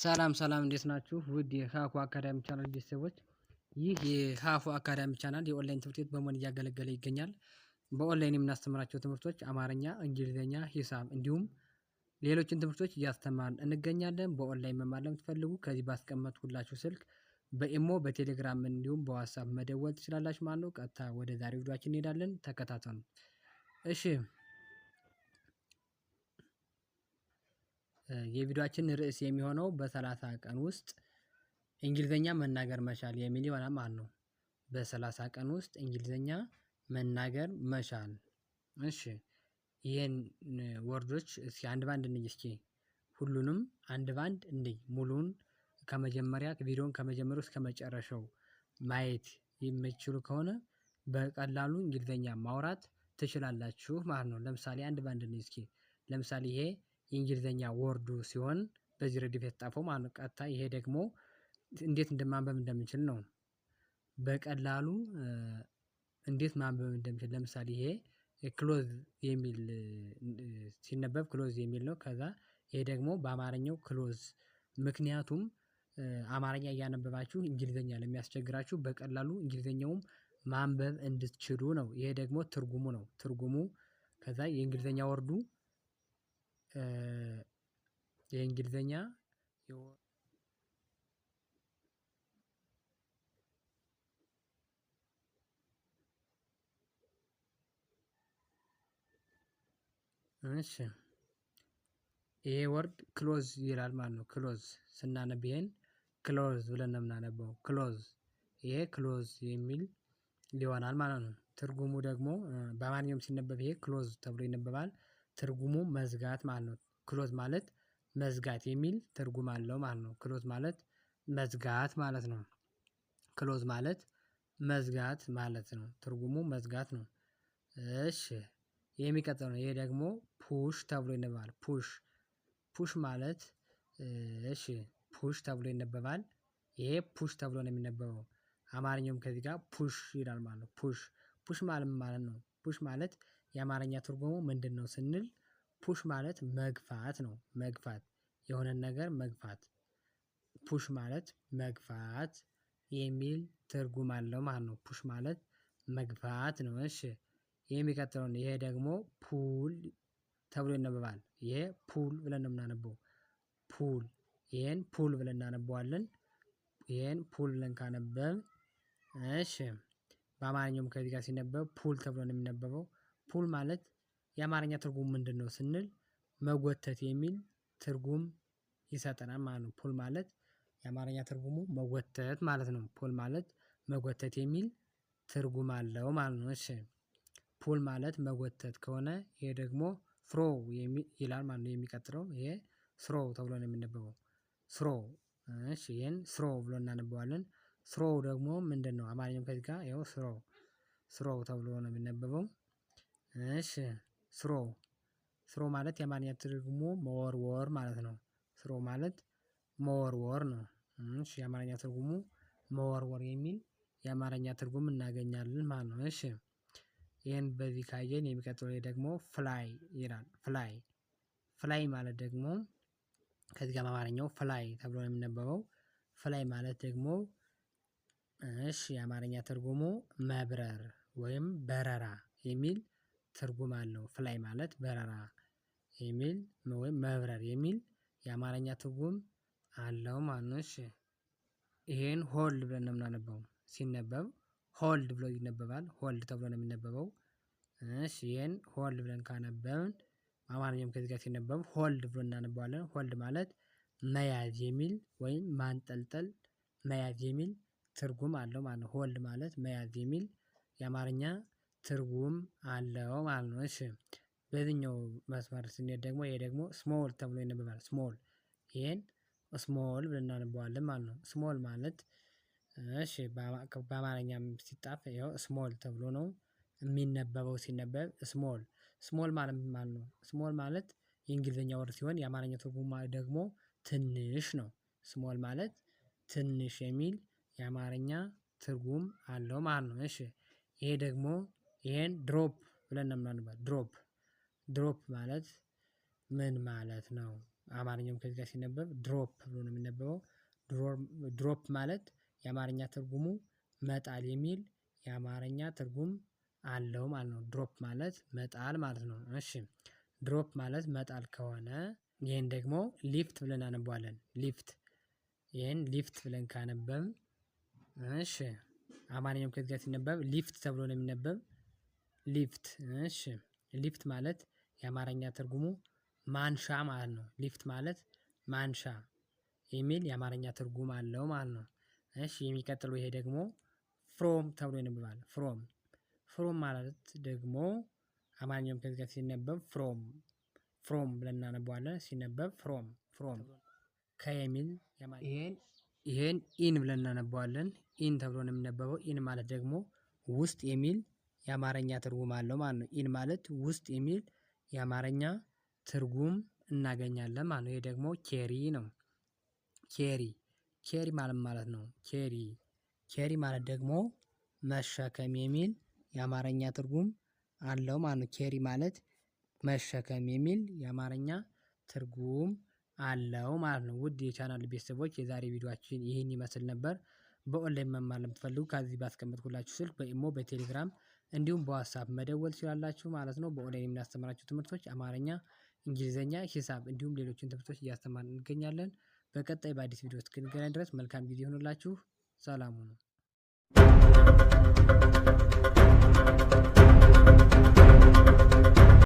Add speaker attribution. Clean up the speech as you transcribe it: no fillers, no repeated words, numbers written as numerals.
Speaker 1: ሰላም እንዴት ናችሁ? ውድ የሀሁ አካዳሚ ቻናል ቤተሰቦች፣ ይህ የሀሁ አካዳሚ ቻናል የኦንላይን ትምህርት ቤት በመሆን እያገለገለ ይገኛል። በኦንላይን የምናስተምራቸው ትምህርቶች አማርኛ፣ እንግሊዝኛ፣ ሂሳብ እንዲሁም ሌሎችን ትምህርቶች እያስተማርን እንገኛለን። በኦንላይን መማር ለምትፈልጉ ከዚህ ባስቀመጥኩላችሁ ስልክ በኢሞ፣ በቴሌግራም እንዲሁም በዋትሳፕ መደወል ትችላላችሁ ማለት ነው። ቀጥታ ወደ ዛሬው ቪዲዮአችን እንሄዳለን። ተከታተሉ። እሺ፣ የቪዲዮአችን ርዕስ የሚሆነው በ30 ቀን ውስጥ እንግሊዝኛ መናገር መቻል የሚል ይሆናል ማለት ነው። በ30 ቀን ውስጥ እንግሊዝኛ መናገር መቻል። እሺ፣ ይሄን ወርዶች እስኪ አንድ ባንድ እንይ። እስኪ ሁሉንም አንድ ባንድ እንይ። ሙሉን ከመጀመሪያ ቪዲዮን ከመጀመሪያው እስከ መጨረሻው ማየት የምትችሉ ከሆነ በቀላሉ እንግሊዝኛ ማውራት ትችላላችሁ ማለት ነው። ለምሳሌ አንድ ባንድ እንይ እስኪ። ለምሳሌ ይሄ የእንግሊዝኛ ወርዱ ሲሆን በዚህ ረድፍ የተጻፈው ማለት ነው። ቀጥታ ይሄ ደግሞ እንዴት ማንበብ እንደምንችል ነው። በቀላሉ እንዴት ማንበብ እንደምንችል ለምሳሌ ይሄ ክሎዝ የሚል ሲነበብ ክሎዝ የሚል ነው። ከዛ ይሄ ደግሞ በአማርኛው ክሎዝ። ምክንያቱም አማርኛ እያነበባችሁ እንግሊዝኛ ለሚያስቸግራችሁ በቀላሉ እንግሊዝኛውም ማንበብ እንድትችሉ ነው። ይሄ ደግሞ ትርጉሙ ነው። ትርጉሙ ከዛ የእንግሊዝኛ ወርዱ የእንግሊዝኛ እሺ፣ ይሄ ወርድ ክሎዝ ይላል ማለት ነው። ክሎዝ ስናነብ ይሄን ክሎዝ ብለን ነው የምናነበው። ክሎዝ፣ ይሄ ክሎዝ የሚል ይሆናል ማለት ነው። ትርጉሙ ደግሞ በአማርኛውም ሲነበብ ይሄ ክሎዝ ተብሎ ይነበባል። ትርጉሙ መዝጋት ማለት ነው። ክሎዝ ማለት መዝጋት የሚል ትርጉም አለው ማለት ነው። ክሎዝ ማለት መዝጋት ማለት ነው። ክሎዝ ማለት መዝጋት ማለት ነው። ትርጉሙ መዝጋት ነው። እሺ፣ የሚቀጥለው ነው። ይሄ ደግሞ ፑሽ ተብሎ ይነበባል። ፑሽ ማለት እሺ፣ ፑሽ ተብሎ ይነበባል። ይሄ ፑሽ ተብሎ ነው የሚነበበው። አማርኛውም ከዚህ ጋር ፑሽ ይላል ማለት ነው። ፑሽ ማለት ነው። ፑሽ ማለት የአማርኛ ትርጉሙ ምንድነው ስንል ፑሽ ማለት መግፋት ነው። መግፋት፣ የሆነን ነገር መግፋት። ፑሽ ማለት መግፋት የሚል ትርጉም አለው ማለት ነው። ፑሽ ማለት መግፋት ነው። እሺ፣ የሚቀጥለው ይሄ ደግሞ ፑል ተብሎ ይነበባል። ይሄ ፑል ብለን ነው የምናነበው። ፑል፣ ይሄን ፑል ብለን እናነበዋለን። ይሄን ፑል ብለን ካነበብን እሺ፣ በአማርኛውም ከዚህ ጋር ሲነበብ ፑል ተብሎ ነው የሚነበበው። ፑል ማለት የአማርኛ ትርጉም ምንድነው ስንል መጎተት የሚል ትርጉም ይሰጠናል ማለት ነው። ፑል ማለት የአማርኛ ትርጉሙ መጎተት ማለት ነው። ፑል ማለት መጎተት የሚል ትርጉም አለው ማለት ነው። እሺ፣ ፑል ማለት መጎተት ከሆነ ይሄ ደግሞ ፍሮ ይላል ማለት ነው። የሚቀጥለው ይሄ ስሮ ተብሎ ነው የሚነበበው። ስሮ። እሺ፣ ይሄን ስሮ ብሎ እናነበዋለን። ስሮ ደግሞ ምንድነው? አማርኛም ከዚህ ጋር ይኸው ስሮ ተብሎ ነው የሚነበበው። እሺ፣ ስሮ ማለት የአማርኛ ትርጉሙ መወርወር ማለት ነው። ስሮ ማለት መወርወር ነው። እሺ፣ የአማርኛ ትርጉሙ መወርወር የሚል የአማርኛ ትርጉም እናገኛለን ማለት ነው። እሺ፣ ይሄን በዚህ ካየን የሚቀጥለው ደግሞ ፍላይ ይላል። ፍላይ ማለት ደግሞ ከዚህ ጋር በአማርኛው ፍላይ ተብሎ ነው የሚነበበው። ፍላይ ማለት ደግሞ እሺ፣ የአማርኛ ትርጉሙ መብረር ወይም በረራ የሚል ትርጉም አለው። ፍላይ ማለት በረራ የሚል ወይም መብረር የሚል የአማርኛ ትርጉም አለው ማለት ነው። እሺ፣ ይሄን ሆልድ ብለን ነው የምናነበው። ሲነበብ ሆልድ ብሎ ይነበባል። ሆልድ ተብሎ ነው የሚነበበው። እሺ፣ ይሄን ሆልድ ብለን ካነበብን አማርኛም ከዚህ ጋር ሲነበብ ሆልድ ብሎ እናነበዋለን። ሆልድ ማለት መያዝ የሚል ወይም ማንጠልጠል፣ መያዝ የሚል ትርጉም አለው ማለት ነው። ሆልድ ማለት መያዝ የሚል የአማርኛ ትርጉም አለው ማለት ነው። እሺ፣ በዚህኛው መስመር ስንሄድ ደግሞ ይሄ ደግሞ ስሞል ተብሎ ይነበባል። ስሞል፣ ይሄን ስሞል ብለን እናነበዋለን ማለት ነው። ስሞል ማለት እሺ፣ በአማርኛም ሲጻፍ ይኸው ስሞል ተብሎ ነው የሚነበበው። ሲነበብ ስሞል ማለት ማለት ነው። ስሞል ማለት የእንግሊዝኛ ወርድ ሲሆን የአማርኛ ትርጉም ደግሞ ትንሽ ነው። ስሞል ማለት ትንሽ የሚል የአማርኛ ትርጉም አለው ማለት ነው። እሺ፣ ይሄ ደግሞ ይሄን ድሮፕ ብለን ነው የምናነበው። ድሮፕ ማለት ምን ማለት ነው? አማርኛውም ከዚህ ጋር ሲነበብ ድሮፕ ብሎ ነው የሚነበበው። ድሮፕ ማለት የአማርኛ ትርጉሙ መጣል የሚል የአማርኛ ትርጉም አለው ማለት ነው። ድሮፕ ማለት መጣል ማለት ነው። እሺ ድሮፕ ማለት መጣል ከሆነ ይህን ደግሞ ሊፍት ብለን አነበዋለን። ሊፍት ይህን ሊፍት ብለን ካነበብን እሺ አማርኛውም ከዚህ ጋር ሲነበብ ሊፍት ተብሎ ነው የሚነበብ። ሊፍት እሺ ሊፍት ማለት የአማርኛ ትርጉሙ ማንሻ ማለት ነው። ሊፍት ማለት ማንሻ የሚል የአማርኛ ትርጉም አለው ማለት ነው። እሺ የሚቀጥለው ይሄ ደግሞ ፍሮም ተብሎ ይነበባል። ፍሮም ማለት ደግሞ አማርኛውም ከዚህ ጋር ሲነበብ ፍሮም ብለን እናነበዋለን። ሲነበብ ፍሮም ከየሚል ይሄን ኢን ብለን እናነበዋለን። ኢን ተብሎ ነው የሚነበበው። ኢን ማለት ደግሞ ውስጥ የሚል የአማርኛ ትርጉም አለው ማለት ነው። ኢን ማለት ውስጥ የሚል የአማርኛ ትርጉም እናገኛለን ማለት ነው። ይሄ ደግሞ ኬሪ ነው። ኬሪ ማለት ነው። ኬሪ ማለት ደግሞ መሸከም የሚል የአማርኛ ትርጉም አለው ማለት ነው። ኬሪ ማለት መሸከም የሚል የአማርኛ ትርጉም አለው ማለት ነው። ውድ የቻናል ቤተሰቦች የዛሬ ቪዲዮአችን ይህን ይመስል ነበር። በኦንላይን መማር ለምትፈልጉ ከዚህ ባስቀመጥኩላችሁ ስልክ በኢሞ በቴሌግራም እንዲሁም በዋትስአፕ መደወል ትችላላችሁ ማለት ነው። በኦንላይን የምናስተምራችሁ ትምህርቶች አማርኛ፣ እንግሊዝኛ፣ ሂሳብ እንዲሁም ሌሎችን ትምህርቶች እያስተማርን እንገኛለን። በቀጣይ በአዲስ ቪዲዮ እስክንገናኝ ድረስ መልካም ጊዜ ይሁንላችሁ። ሰላም ሁኑ።